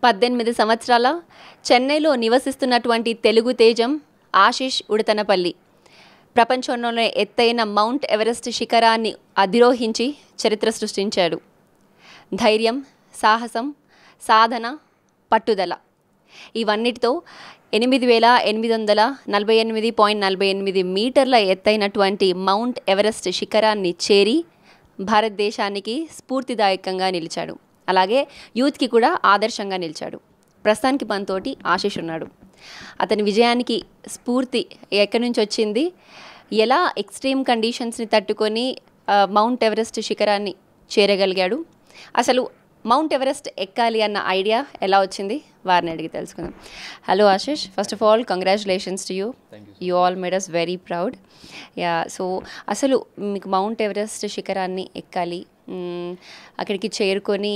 18 సంవత్సరాల చెన్నైలో నివసిస్తున్నటువంటి తెలుగు తేజం ఆశీష్ ఉడతనపల్లి ప్రపంచంలోనే ఎత్తైన మౌంట్ ఎవరెస్ట్ శిఖరాన్ని అధిరోహించి చరిత్ర సృష్టించాడు. ధైర్యం, సాహసం, సాధన, పట్టుదల ఇవన్నిటితో 8848.48 మీటర్ల ఎత్తైనటువంటి మౌంట్ ఎవరెస్ట్ శిఖరాన్ని చేరి భారతదేశానికి స్ఫూర్తిదాయకంగా నిలిచాడు. అలాగే యూత్కి కూడా ఆదర్శంగా నిలిచాడు. ప్రస్తుతానికి మనతోటి ఆశీష్ ఉన్నాడు. అతని విజయానికి స్ఫూర్తి ఎక్కడి నుంచి వచ్చింది, ఎలా ఎక్స్ట్రీమ్ కండిషన్స్ని తట్టుకొని మౌంట్ ఎవరెస్ట్ శిఖరాన్ని చేరగలిగాడు, అసలు మౌంట్ ఎవరెస్ట్ ఎక్కాలి అన్న ఐడియా ఎలా వచ్చింది, వారిని అడిగి తెలుసుకుందాం. Hello Ashish, first of all congratulations to you. You all made us very proud. Yeah, so అసలు మీకు మౌంట్ ఎవరెస్ట్ శిఖరాన్ని ఎక్కాలి, అక్కడికి చేరుకొని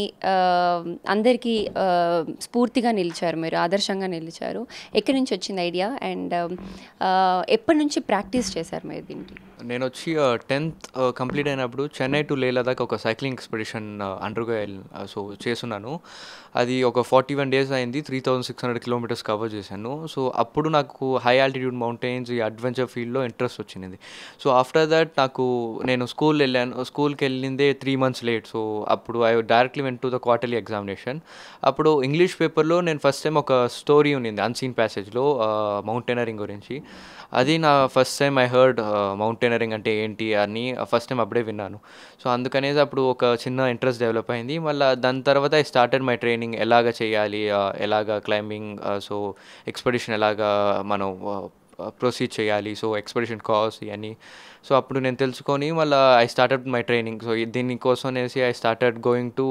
అందరికీ స్ఫూర్తిగా నిలిచారు, మీరు ఆదర్శంగా నిలిచారు. ఎక్కడి నుంచి వచ్చింది ఐడియా అండ్ ఎప్పటి నుంచి ప్రాక్టీస్ చేశారు మీరు దీనికి? నేను వచ్చి 10th కంప్లీట్ అయినప్పుడు చెన్నై టు లే లదాఖ్ ఒక సైక్లింగ్ ఎక్స్పెడిషన్ అండర్గో సో చేస్తున్నాను. అది ఒక 41 days అయింది. 3600 kilometers కవర్ చేశాను. సో అప్పుడు నాకు హై ఆల్టిట్యూడ్ మౌంటైన్స్, ఈ అడ్వెంచర్ ఫీల్డ్లో ఇంట్రెస్ట్ వచ్చింది. సో ఆఫ్టర్ దట్ నేను స్కూల్కి వెళ్ళిందే 3 months లేట్. సో అప్పుడు I directly went to the quarterly examination. అప్పుడు ఇంగ్లీష్ పేపర్లో నేను ఫస్ట్ టైం ఒక స్టోరీ ఉన్నింది అన్సీన్ ప్యాసేజ్లో మౌంటైనరింగ్ గురించి. అది నా first time I heard mountaineering అంటే ఏంటి అని ఫస్ట్ టైం అప్పుడే విన్నాను. సో అందుకనేది అప్పుడు ఒక చిన్న ఇంట్రెస్ట్ డెవలప్ అయింది. మళ్ళీ దాని తర్వాత ఐ స్టార్టెడ్ మై ట్రైనింగ్, ఎలాగ చేయాలి, ఎలాగ క్లైంబింగ్, సో ఎక్స్పెడిషన్ ఎలాగా మనం ప్రొసీడ్ చేయాలి, సో ఎక్స్పెడిషన్ కాస్ట్ ఇవన్నీ. సో అప్పుడు నేను తెలుసుకొని మళ్ళీ I started my training. So దీనికోసం అనేసి I started going to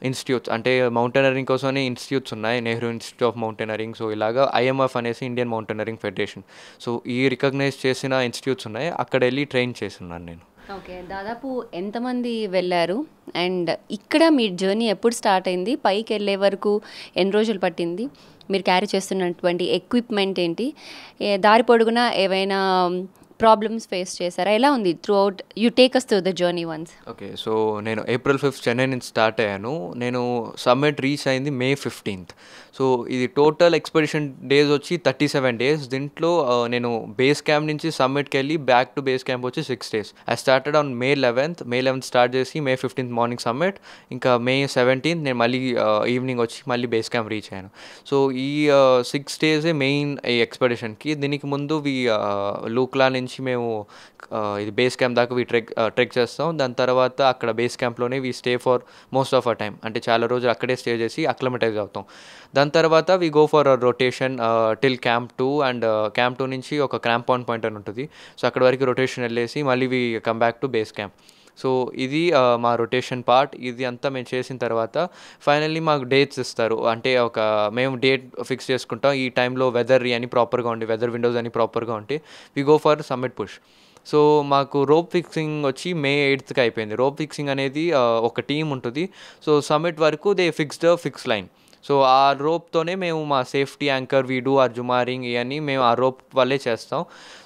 institutes, అంటే మౌంటైనరింగ్ కోసమే ఇన్స్టిట్యూట్స్ ఉన్నాయి, Nehru institute of mountaineering, so ఇలాగా ఐఎంఎఫ్ అనేసి ఇండియన్ మౌంటైనరింగ్ ఫెడరేషన్, సో ఈ రికగ్నైజ్ చేసిన ఇన్స్టిట్యూట్స్ ఉన్నాయి, అక్కడ వెళ్ళి ట్రైన్ చేస్తున్నాను నేను. ఓకే, దాదాపు ఎంతమంది వెళ్ళారు అండ్ ఇక్కడ మీ జర్నీ ఎప్పుడు స్టార్ట్ అయింది, పైకి వెళ్ళే వరకు ఎన్ని రోజులు పట్టింది, మీరు క్యారీ చేస్తున్నటువంటి ఎక్విప్మెంట్ ఏంటి, దారి పొడుగునా ఏవైనా ప్రాబ్లమ్స్ ఫేస్ చేశారా, ఎలా ఉంది throughout, you take us through the journey once? Okay, so నేను April 5th చెన్నై నుంచి స్టార్ట్ అయ్యాను. నేను సమ్మిట్ రీచ్ అయింది May 15th. సో ఇది టోటల్ ఎక్స్పెడిషన్ డేస్ వచ్చి 37 days. దీంట్లో నేను బేస్ క్యాంప్ నుంచి సమ్మిట్కి వెళ్ళి బ్యాక్ టు బేస్ క్యాంప్ వచ్చి 6 days. I started on May 11th start చేసి May 15th మార్నింగ్ సమ్మిట్, ఇంకా May 17th నేను మళ్ళీ ఈవినింగ్ వచ్చి మళ్ళీ బేస్ క్యాంప్ రీచ్ అయ్యాను. సో ఈ 6 days మెయిన్ ఈ ఎక్స్పెడిషన్కి. దీనికి ముందు లూక్లా నుంచి మేము ఇది బేస్ క్యాంప్ దాకా ట్రెక్ చేస్తాం. దాని తర్వాత అక్కడ బేస్ క్యాంప్లోనే stay for most of our time, అంటే చాలా రోజులు అక్కడే స్టే చేసి అక్లమటైజ్ అవుతాం. దాని తర్వాత go for rotation till camp 2, and camp 2 నుంచి ఒక క్రాంప్ పాయింట్ అని ఉంటుంది, సో అక్కడ వరకు రొటేషన్ వెళ్ళేసి మళ్ళీ come back to base camp. So ఇది మా రొటేషన్ పార్ట్. ఇది అంతా మేము చేసిన తర్వాత ఫైనల్లీ మాకు డేట్స్ ఇస్తారు, అంటే మేము డేట్ ఫిక్స్ చేసుకుంటాం. ఈ టైంలో వెదర్ అని ప్రాపర్గా ఉండి, వెదర్ విండోస్ అని ప్రాపర్గా ఉంటే we go for summit push. So మాకు రోప్ ఫిక్సింగ్ వచ్చి May 8th అయిపోయింది. రోప్ ఫిక్సింగ్ అనేది ఒక టీం ఉంటుంది. సో సమ్మిట్ వరకు దే ఫిక్స్ లైన్. సో ఆ రోప్తోనే మేము మా సేఫ్టీ యాంకర్, వీడు ఆ జుమారింగ్ ఇవన్నీ మేము ఆ రోప్ వల్లే చేస్తాం.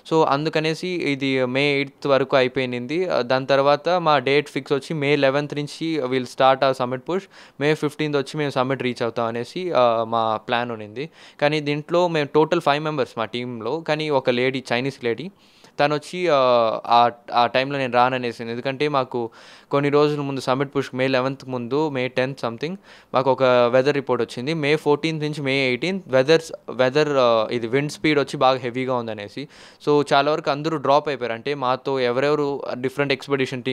సో అందుకనేసి ఇది May 8th వరకు అయిపోయింది. దాని తర్వాత మా డేట్ ఫిక్స్ వచ్చి May 11th నుంచి వీల్ స్టార్ట్ ఆ సమ్మిట్ పుష్. May 15th వచ్చి మేము సమ్మిట్ రీచ్ అవుతాం అనేసి మా ప్లాన్ ఉన్నింది. కానీ దీంట్లో మేము టోటల్ 5 members మా టీంలో, కానీ ఒక లేడీ, చైనీస్ లేడీ, తను వచ్చి ఆ టైంలో నేను రాననేసింది. ఎందుకంటే మాకు కొన్ని రోజుల ముందు సమ్మిట్ పుష్ May 11th ముందు May 10th సంథింగ్ మాకు ఒక వెదర్ రిపోర్ట్ వచ్చింది. May 14th నుంచి May 18th వెదర్ ఇది విండ్ స్పీడ్ వచ్చి బాగా హెవీగా ఉందనేసి. సో చాలా వరకు అందరూ డ్రాప్ అయిపోయారు, అంటే మాతో ఎవరెవరు డిఫరెంట్ ఎక్స్పెడిషన్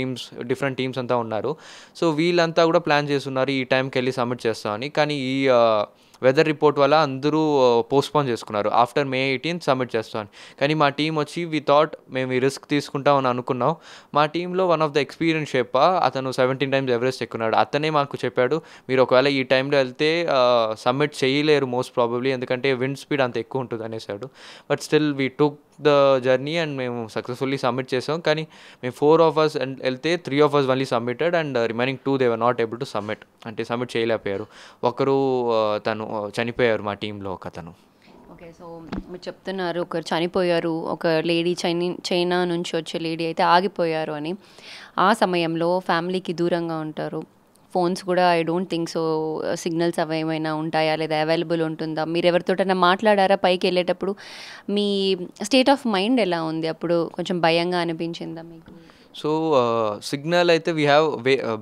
డిఫరెంట్ టీమ్స్ అంతా ఉన్నారు. సో వీళ్ళంతా కూడా ప్లాన్ చేస్తున్నారు ఈ టైంకి వెళ్ళి సబ్మిట్ చేస్తామని. కానీ ఈ వెదర్ రిపోర్ట్ వల్ల అందరూ పోస్ట్పోన్ చేసుకున్నారు, ఆఫ్టర్ May 18th సబ్మిట్ చేస్తామని. కానీ మా టీం వచ్చి వి థాట్ మేము ఈ రిస్క్ తీసుకుంటామని అనుకున్నాం. మా టీంలో వన్ ఆఫ్ ద ఎక్స్పీరియన్స్ షెప్పా, అతను 17 times ఎవరెస్ట్ ఎక్కున్నాడు. అతనే మాకు చెప్పాడు, మీరు ఒకవేళ ఈ టైంలో వెళ్తే సబ్మిట్ చేయలేరు మోస్ట్ ప్రాబబ్లీ, ఎందుకంటే విండ్ స్పీడ్ అంత ఎక్కువ ఉంటుంది అనేసాడు. But still we took the journey and మేము సక్సెస్ఫుల్లీ సబ్మిట్ చేసాం. కానీ మేము 4 of us వెళ్తే 3 of us only submitted and remaining 2 they were not able to submit, అంటే సబ్మిట్ చేయలేకపోయారు. ఒకరు తను చనిపోయారు మా టీంలో ఒకతను. ఓకే, సో మీరు చెప్తున్నారు ఒకరు చనిపోయారు, ఒక లేడీ చైనా నుంచి వచ్చే లేడీ అయితే ఆగిపోయారు అని. ఆ సమయంలో ఫ్యామిలీకి దూరంగా ఉంటారు, ఫోన్స్ కూడా I don't think so signals అవి ఏమైనా ఉంటాయా లేదా అవైలబుల్ ఉంటుందా? మీరు ఎవరితోటైనా మాట్లాడారా పైకి వెళ్ళేటప్పుడు? మీ స్టేట్ ఆఫ్ మైండ్ ఎలా ఉంది అప్పుడు? కొంచెం భయంగా అనిపించిందా మీకు? సో సిగ్నల్ అయితే వీ హ్యావ్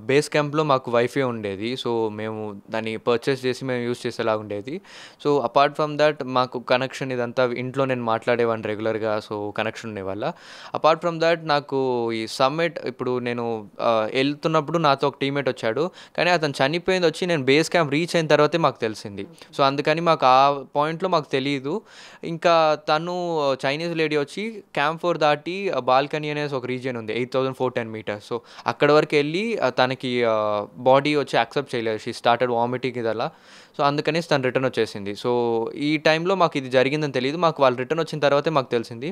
బేస్ క్యాంప్లో మాకు వైఫై ఉండేది. సో మేము దాన్ని పర్చేస్ చేసి మేము యూస్ చేసేలా ఉండేది. సో అపార్ట్ ఫ్రమ్ దట్ మాకు కనెక్షన్ ఇదంతా ఇంట్లో నేను మాట్లాడేవాడిని రెగ్యులర్గా. సో కనెక్షన్ ఉండే వల్ల. అపార్ట్ ఫ్రమ్ దట్ నాకు ఈ సమ్మిట్ ఇప్పుడు నేను వెళ్తున్నప్పుడు నాతో ఒక టీమ్మేట్ వచ్చాడు. కానీ అతను చనిపోయింది వచ్చి నేను బేస్ క్యాంప్ రీచ్ అయిన తర్వాతే మాకు తెలిసింది. సో అందుకని మాకు ఆ పాయింట్లో మాకు తెలియదు. ఇంకా తను చైనీస్ లేడీ వచ్చి క్యాంప్ 4 దాటి బాల్కనీ అనేసి ఒక రీజియన్ ఉంది 8410 meters. సో అక్కడ వరకు వెళ్ళి తనకి బాడీ వచ్చి యాక్సెప్ట్ చేయలేదు. షీ స్టార్టెడ్ వామిటింగ్ ఇదలా. సో అందుకనేసి తను రిటర్న్ వచ్చేసింది. సో ఈ టైంలో మాకు ఇది జరిగిందని తెలియదు. మాకు వాళ్ళు రిటర్న్ వచ్చిన తర్వాతే మాకు తెలిసింది.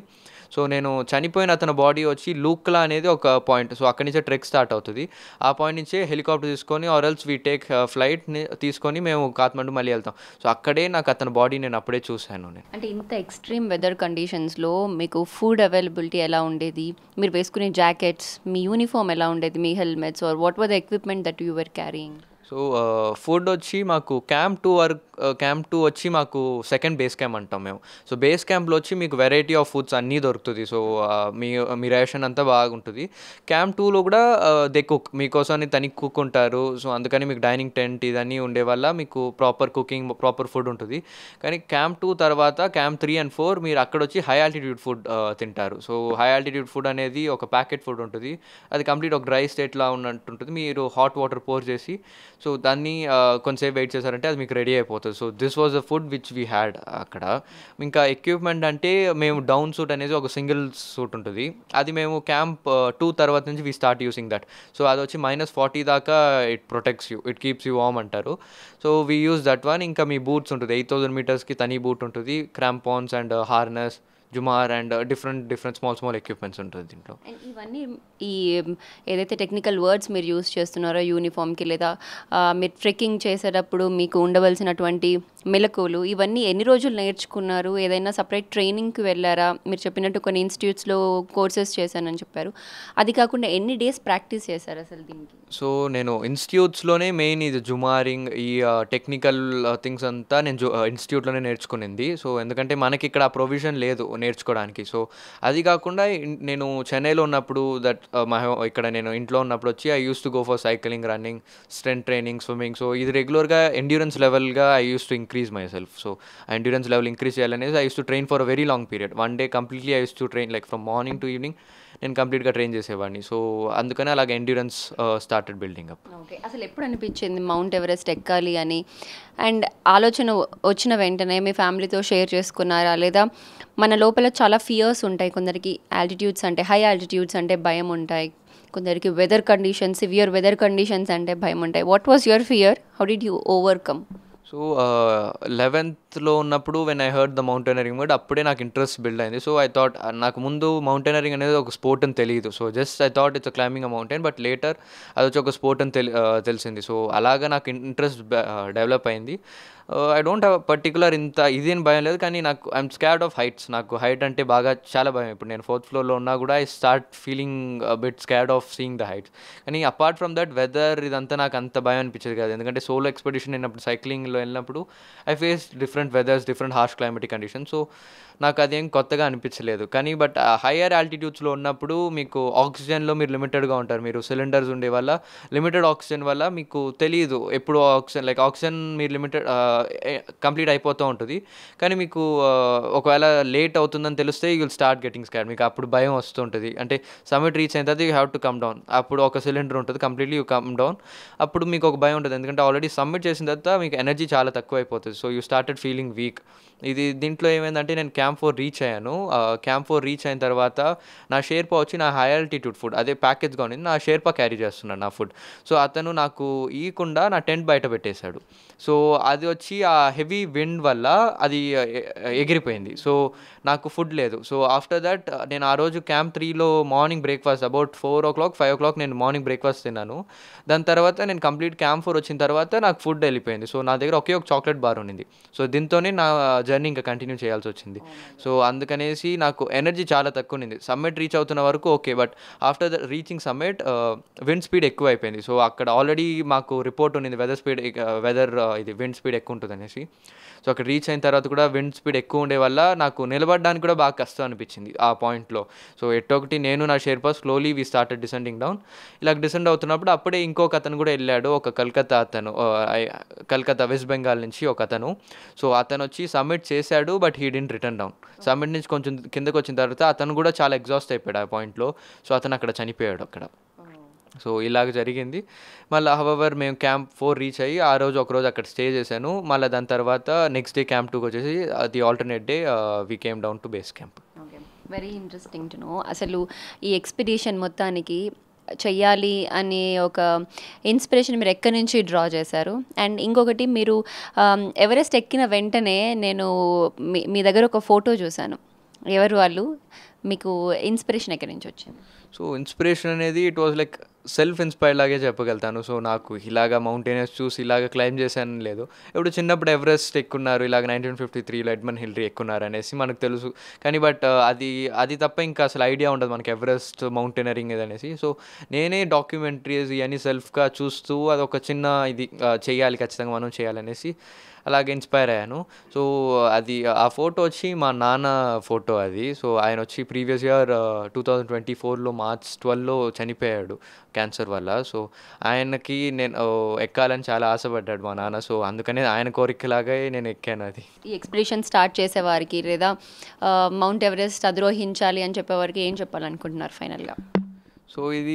సో నేను చనిపోయిన అతని బాడీ వచ్చి లూక్లా అనేది ఒక పాయింట్. సో అక్కడి నుంచే ట్రెక్ స్టార్ట్ అవుతుంది. ఆ పాయింట్ నుంచే హెలికాప్టర్ తీసుకొని ఆర్ ఎల్స్ వీ టేక్ ఫ్లైట్ని తీసుకొని మేము కాత్మండు మళ్ళీ వెళ్తాం. సో అక్కడే నాకు అతని బాడీ నేను అప్పుడే చూశాను. అంటే ఇంత ఎక్స్ట్రీమ్ వెదర్ కండిషన్స్లో మీకు ఫుడ్ అవైలబిలిటీ ఎలా ఉండేది? మీరు వేసుకునే జాకెట్స్, మీ యూనిఫామ్ ఎలా ఉండేది, మీ helmets, or what were the equipment that you were carrying? So food వచ్చి మాకు క్యాంప్ 2 వచ్చి మాకు సెకండ్ బేస్ క్యాంప్ అంటాం మేము. సో బేస్ క్యాంప్లో వచ్చి మీకు వెరైటీ ఆఫ్ ఫుడ్స్ అన్నీ దొరుకుతుంది. సో మీ రేషన్ అంతా బాగుంటుంది. క్యాంప్ 2లో కూడా దే కుక్ మీకోసం తనకి కుక్ ఉంటారు. సో అందుకని మీకు డైనింగ్ టెంట్ ఇదన్నీ ఉండే వల్ల మీకు ప్రాపర్ కుకింగ్ ప్రాపర్ ఫుడ్ ఉంటుంది. కానీ క్యాంప్ 2 తర్వాత క్యాంప్ 3 and 4 మీరు అక్కడ వచ్చి హై ఆల్టిట్యూడ్ ఫుడ్ తింటారు. సో హై ఆల్టిట్యూడ్ ఫుడ్ అనేది ఒక ప్యాకెట్ ఫుడ్ ఉంటుంది. అది కంప్లీట్ ఒక డ్రై స్టేట్లా ఉన్నట్టుంటుంది. మీరు హాట్ వాటర్ పోర్ చేసి సో దాన్ని కొంచెంసేపు వెయిట్ చేశారంటే అది మీకు రెడీ అయిపోతుంది. So this was the food which we had అక్కడ. ఇంకా ఎక్విప్మెంట్ అంటే మేము డౌన్ సూట్ అనేది ఒక సింగిల్ సూట్ ఉంటుంది. అది మేము క్యాంప్ 2 తర్వాత నుంచి we start using that. So అది వచ్చి -40 దాకా it protects you, it keeps you warm అంటారు. So we use that one. ఇంకా మీ బూట్స్ ఉంటుంది 8000 metersకి తనీ బూట్ ఉంటుంది. Crampons and harness, jumar and different small equipments ఉంటుంది దీంట్లో. అండ్ ఇవన్నీ ఈ ఏదైతే టెక్నికల్ వర్డ్స్ మీరు యూస్ చేస్తున్నారో యూనిఫామ్కి లేదా మీరు ట్రెక్కింగ్ చేసేటప్పుడు మీకు ఉండవలసినటువంటి మెలకువలు ఇవన్నీ ఎన్ని రోజులు నేర్చుకున్నారు? ఏదైనా సపరేట్ ట్రైనింగ్కి వెళ్ళారా? మీరు చెప్పినట్టు కొన్ని ఇన్స్టిట్యూట్స్లో కోర్సెస్ చేశానని చెప్పారు. అది కాకుండా ఎన్ని డేస్ ప్రాక్టీస్ చేశారు అసలు దీనికి? సో నేను ఇన్స్టిట్యూట్స్లోనే మెయిన్ ఇది జుమారింగ్ ఈ టెక్నికల్ థింగ్స్ అంతా నేను ఇన్స్టిట్యూట్లోనే నేర్చుకునింది. సో ఎందుకంటే మనకి ఇక్కడ ఆ ప్రొవిజన్ లేదు నేర్చుకోవడానికి. సో అది కాకుండా నేను చెన్నైలో ఉన్నప్పుడు ఇక్కడ నేను ఇంట్లో ఉన్నప్పుడు వచ్చి I use to go for cycling, running, strength training, swimming. So ఇది రెగ్యులర్గా ఎండ్యూరెన్స్ లెవెల్గా I use to increase myself. So endurance level increase చేయాలనేది I use to train for a very long period. One day completely I use to train like from morning to evening నేను కంప్లీట్గా train చేసేవాడిని. So అందుకనే అలాగే endurance started building up. Okay, అసలు ఎప్పుడు అనిపించింది mount Everest ఎక్కాలి అని? అండ్ ఆలోచన వచ్చిన వెంటనే మీ ఫ్యామిలీతో షేర్ చేసుకున్నారా? లేదా మన లోపల చాలా ఫియర్స్ ఉంటాయి. కొందరికి ఆల్టిట్యూడ్స్ అంటే హై ఆల్టిట్యూడ్స్ అంటే భయం ఉంటాయి. కొందరికి సివియర్ వెదర్ కండిషన్స్ అంటే భయం ఉంటాయి. What was your fear? How did you overcome? So 11th ఉన్నప్పుడు when I heard the mountaineering word అప్పుడే నాకు ఇంట్రెస్ట్ బిల్డ్ అయింది. సో ఐ థాట్ నాకు ముందు మౌంటైనరింగ్ అనేది ఒక స్పోర్ట్ అని తెలియదు. So just I thought it's climbing a mountain. But later అది వచ్చి ఒక స్పోర్ట్ అని తెలిసింది. సో అలాగా నాకు ఇంట్రెస్ట్ డెవలప్ అయింది. ఐ డోంట్ హ్యావ్ పర్టికులర్ ఇది అని భయం లేదు. కానీ నాకు ఐఎమ్ స్కార్డ్ ఆఫ్ హైట్స్. నాకు హైట్ అంటే చాలా భయం. ఇప్పుడు నేను 4th floorలో ఉన్నా కూడా I start feeling bit scared of seeing the heights. కానీ అపార్ట్ ఫ్రమ్ దట్ వెదర్ ఇదంతా నాకు అంత భయం అనిపించేది కాదు. ఎందుకంటే సోలో ఎక్స్పెడిషన్ అయినప్పుడు సైక్లింగ్లో వెళ్ళినప్పుడు I face different weathers, different harsh climatic conditions. So నాకు అదేం కొత్తగా అనిపించలేదు. కానీ బట్ హయ్యర్ ఆల్టిట్యూడ్స్లో ఉన్నప్పుడు మీకు ఆక్సిజన్లో మీరు లిమిటెడ్గా ఉంటారు. మీరు సిలిండర్స్ ఉండే వల్ల లిమిటెడ్ ఆక్సిజన్ వల్ల మీకు తెలియదు ఎప్పుడు ఆక్సిజన్ మీరు లిమిటెడ్ కంప్లీట్ అయిపోతూ ఉంటుంది. కానీ మీకు ఒకవేళ లేట్ అవుతుందని తెలిస్తే you will start getting scared. మీకు అప్పుడు భయం వస్తుంటుంది. అంటే సమిట్ రీచ్ అయిన తర్వాత you have to come down. అప్పుడు ఒక సిలిండర్ ఉంటుంది, కంప్లీట్లీ యూ కమ్ డౌన్. అప్పుడు మీకు ఒక భయం ఉంటుంది. ఎందుకంటే ఆల్రెడీ సబ్మిట్ చేసిన తర్వాత మీకు ఎనర్జీ చాలా తక్కువ అయిపోతుంది. So you started feeling week. దీంట్లో ఏమైందంటే నేను క్యాంప్ 4 రీచ్ అయ్యాను. క్యాంప్ 4 రీచ్ అయిన తర్వాత నా షేర్పా వచ్చి నా హై ఆల్టిట్యూడ్ ఫుడ్ అదే ప్యాకేజ్గా ఉంది, నా షేర్పా క్యారీ చేస్తున్నాను నా ఫుడ్. సో అతను నాకు ఇవ్వకుండా నా టెంట్ బయట పెట్టేశాడు. సో అది వచ్చి ఆ హెవీ విండ్ వల్ల అది ఎగిరిపోయింది. సో నాకు ఫుడ్ లేదు. సో ఆఫ్టర్ దట్ నేను ఆ రోజు క్యాంప్ 3లో morning breakfast about 4 o'clock 5 o'clock నేను మార్నింగ్ బ్రేక్ఫాస్ట్ తిన్నాను. దాని తర్వాత నేను కంప్లీట్ క్యాంప్ 4 వచ్చిన తర్వాత నాకు ఫుడ్ వెళ్ళిపోయింది. సో నా దగ్గర ఒకే ఒక చాక్లెట్ బార్ ఉండింది. సో దీంతోనే నా జర్నీ ఇంకా కంటిన్యూ చేయాల్సి వచ్చింది. సో అందుకనేసి నాకు ఎనర్జీ చాలా తక్కువ ఉంది. సమ్మిట్ రీచ్ అవుతున్న వరకు okay, but after the reaching summit wind speed ఎక్కువ అయిపోయింది. సో అక్కడ ఆల్రెడీ మాకు రిపోర్ట్ ఉన్నింది వెదర్ ఇది విండ్ స్పీడ్ ఎక్కువ ఉంటుంది అనేసి. సో అక్కడ రీచ్ అయిన తర్వాత కూడా విండ్ స్పీడ్ ఎక్కువ ఉండే వల్ల నాకు నిలబడడానికి కూడా బాగా కష్టం అనిపించింది ఆ పాయింట్లో. సో ఎట్టొకటి నేను నా Sherpa slowly we started descending down. ఇలా డిసెండ్ అవుతున్నప్పుడు అప్పుడే ఇంకొక అతను కూడా వెళ్ళాడు, ఒక కల్కత్తా వెస్ట్ బెంగాల్ నుంచి ఒక అతను. సో అతను వచ్చి సబ్మిట్ చేశాడు, but he didn't return down. Submit నుంచి కొంచెం కిందకు వచ్చిన తర్వాత అతను కూడా చాలా ఎగ్జాస్ట్ అయిపోయాడు ఆ పాయింట్లో. సో అతను అక్కడ చనిపోయాడు అక్కడ. సో ఇలాగ జరిగింది. మళ్ళీ హవెవర్ మేము క్యాంప్ 4 రీచ్ అయ్యి ఆ రోజు ఒకరోజు అక్కడ స్టే చేశాను. మళ్ళీ దాని తర్వాత నెక్స్ట్ డే క్యాంప్ 2కి వచ్చేసి the alternate day we came down to base camp. Okay, very interesting to know. అసలు ఈ ఎక్స్పెడిషన్ మొత్తానికి చెయ్యాలి అనే ఒక ఇన్స్పిరేషన్ మీరు ఎక్కడి నుంచి డ్రా చేశారు? అండ్ ఇంకొకటి, మీరు ఎవరెస్ట్ ఎక్కిన వెంటనే నేను మీ దగ్గర ఒక ఫోటో చూశాను. ఎవరు వాళ్ళు? మీకు ఇన్స్పిరేషన్ ఎక్కడి నుంచి వచ్చింది? సో ఇన్స్పిరేషన్ అనేది it was like self inspired లాగే చెప్పగలుగుతాను. సో నాకు ఇలాగ మౌంటైనర్స్ చూసి ఇలాగ క్లైమ్ చేశాను లేదు. ఇప్పుడు చిన్నప్పుడు ఎవరెస్ట్ ఎక్కున్నారు, ఇలాగ 1953లో ఎడ్మండ్ హిల్లరీ ఎక్కున్నారు అనేసి మనకు తెలుసు. కానీ బట్ అది తప్ప ఇంకా అసలు ఐడియా ఉండదు మనకి ఎవరెస్ట్ మౌంటైనరింగ్ అనేసి. సో నేనే డాక్యుమెంటరీస్ ఇవన్నీ సెల్ఫ్గా చూస్తూ అదొక చిన్న ఇది చేయాలి, ఖచ్చితంగా మనం చేయాలనేసి అలాగే ఇన్స్పైర్ అయ్యాను. సో అది ఆ ఫోటో వచ్చి మా నాన్న ఫోటో అది. సో ఆయన వచ్చి ప్రీవియస్ ఇయర్ 2024లో March 12లో చనిపోయాడు క్యాన్సర్ వల్ల. సో ఆయనకి నేను ఎక్కాలని చాలా ఆశపడ్డాడు మా నాన్న. సో అందుకనే ఆయన కోరికలాగే నేను ఎక్కాను అది. ఈ ఎక్స్పెడిషన్ స్టార్ట్ చేసేవారికి లేదా మౌంట్ ఎవరెస్ట్ అధిరోహించాలి అని చెప్పేవారికి ఏం చెప్పాలనుకుంటున్నారు ఫైనల్గా? సో ఇది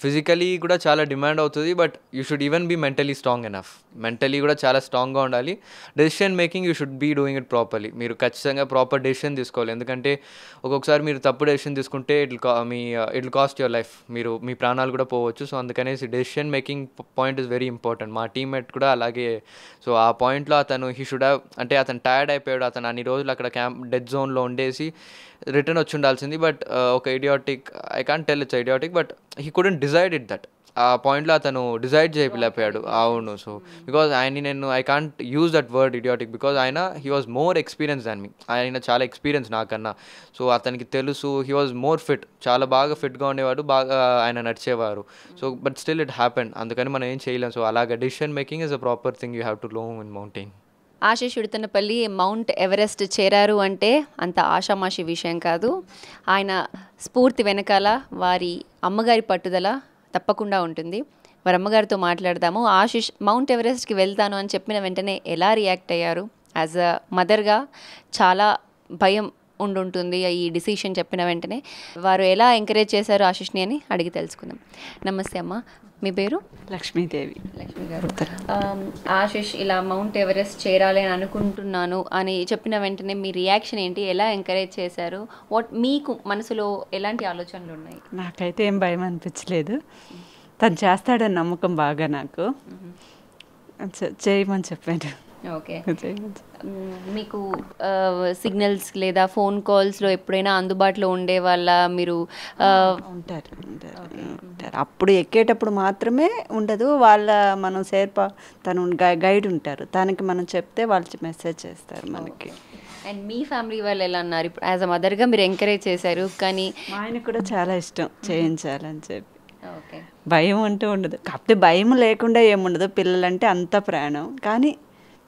ఫిజికలీ కూడా చాలా డిమాండ్ అవుతుంది, but you should even be mentally strong enough. Mentally కూడా చాలా స్ట్రాంగ్గా ఉండాలి. Decision making you should be doing it properly. మీరు ఖచ్చితంగా ప్రాపర్ డెసిషన్ తీసుకోవాలి. ఎందుకంటే ఒక్కొక్కసారి మీరు తప్పు డెసిషన్ తీసుకుంటే ఇట్ కాస్ట్ యువర్ లైఫ్. మీ ప్రాణాలు కూడా పోవచ్చు. సో అందుకనేసి decision making point is very important. మా టీమ్మేట్ కూడా అలాగే. సో ఆ పాయింట్లో అతను హీ షుడ్ హ్యావ్, అంటే అతను టైర్డ్ అయిపోయాడు. అతను అన్ని రోజులు అక్కడ డెత్ జోన్లో ఉండేసి రిటర్న్ వచ్చి ఉండాల్సింది. బట్ ఒక idiotic, I can't tell it's idiotic, but he couldn't decide it that. ఆ పాయింట్లో అతను డిసైడ్ చేయలేకపోయాడు. అవును. So because I can't use that word idiotic because he was more experience than me. ఆయన చాలా ఎక్స్పీరియన్స్ నాకన్నా. సో అతనికి తెలుసు, హీ వాజ్ మోర్ ఫిట్, చాలా బాగా ఫిట్గా ఉండేవాడు, బాగా ఆయన నడిచేవారు. So but still it happened. అందుకని మనం ఏం చేయలేం. సో అలాగా decision making is a proper thing you have to learn in mountain. Ashish Udatanapalli mount Everest చేరారు అంటే అంత ఆషామాషి విషయం కాదు. ఆయన స్ఫూర్తి వెనకాల వారి అమ్మగారి పట్టుదల తప్పకుండా ఉంటుంది. వారి అమ్మగారితో మాట్లాడదాము. ఆశీష్ మౌంట్ ఎవరెస్ట్కి వెళ్తాను అని చెప్పిన వెంటనే ఎలా రియాక్ట్ అయ్యారు? యాజ్ అ మదర్గా చాలా భయం ఉండుంటుంది ఈ డిసిషన్ చెప్పిన వెంటనే. వారు ఎలా ఎంకరేజ్ చేశారు ఆశీష్ని అని అడిగి తెలుసుకుందాం. నమస్తే అమ్మ, మీ పేరు? లక్ష్మీదేవి. లక్ష్మి గారు, ఆశీష్ ఇలా మౌంట్ ఎవరెస్ట్ చేరాలి అని అనుకుంటున్నాను అని చెప్పిన వెంటనే మీ రియాక్షన్ ఏంటి? ఎలా ఎంకరేజ్ చేశారు? మీకు మనసులో ఎలాంటి ఆలోచనలు ఉన్నాయి? నాకైతే ఏం భయం అనిపించలేదు. తను చేస్తాడని నమ్మకం బాగా నాకు. చేయమని చెప్పాను. ఓకే. మీకు సిగ్నల్స్ లేదా ఫోన్ కాల్స్లో ఎప్పుడైనా అందుబాటులో ఉండే వాళ్ళ మీరు? ఉంటారు. అప్పుడు ఎక్కేటప్పుడు మాత్రమే ఉండదు. మనం తను గైడ్ ఉంటారు. తనకి మనం చెప్తే వాళ్ళు మెసేజ్ చేస్తారు మనకి. అండ్ మీ ఫ్యామిలీ వాళ్ళు ఎలా అన్నారు? ఇప్పుడు యాజ్ అ మదర్గా మీరు ఎంకరేజ్ చేశారు, కానీ మా ఆయనకు కూడా చాలా ఇష్టం చేయించాలని చెప్పి. ఓకే. భయం అంటూ ఉండదు. కాకపోతే భయం లేకుండా ఏముండదు. పిల్లలంటే అంత ప్రాణం, కానీ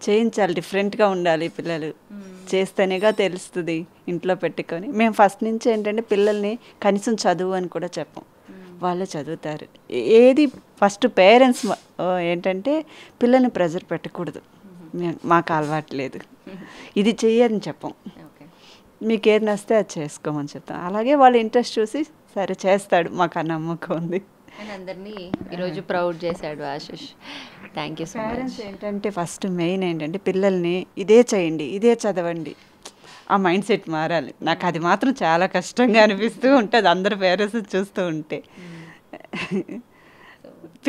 చేయించాలి. డిఫరెంట్గా ఉండాలి. పిల్లలు చేస్తేనేగా తెలుస్తుంది. ఇంట్లో పెట్టుకొని మేము ఫస్ట్ నుంచి ఏంటంటే పిల్లల్ని కనీసం చదువు అని కూడా చెప్పం. వాళ్ళే చదువుతారు. ఏది ఫస్ట్ పేరెంట్స్ ఏంటంటే పిల్లల్ని ప్రెజర్ పెట్టకూడదు. మాకు అలవాట్లేదు. ఇది చెయ్యని చెప్పం. మీకు ఏది నస్తే అది చేసుకోమని చెప్తాం. అలాగే వాళ్ళ ఇంట్రెస్ట్ చూసి సరే చేస్తాడు, మాకు ఆ నమ్మకం ఉంది. అందరినీ ఈరోజు ప్రౌడ్ చేశాడు Ashish. Thank you so much. Parents ఏంటంటే ఫస్ట్ మెయిన్ ఏంటంటే పిల్లల్ని ఇదే చేయండి, ఇదే చదవండి, ఆ మైండ్ సెట్ మారాలి. నాకు అది మాత్రం చాలా కష్టంగా అనిపిస్తూ ఉంటుంది అందరు పేరెంట్స్ చూస్తూ ఉంటే.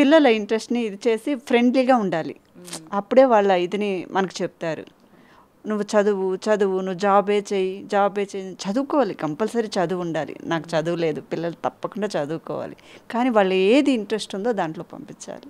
పిల్లల ఇంట్రెస్ట్ని ఇది చేసి ఫ్రెండ్లీగా ఉండాలి. అప్పుడే వాళ్ళ ఇదిని మనకు చెప్తారు. నువ్వు చదువు, నువ్వు జాబే చేయి. చదువుకోవాలి, కంపల్సరీ చదువు ఉండాలి. నాకు చదువు లేదు, పిల్లలు తప్పకుండా చదువుకోవాలి. కానీ వాళ్ళు ఏది ఇంట్రెస్ట్ ఉందో దాంట్లో పంపించాలి.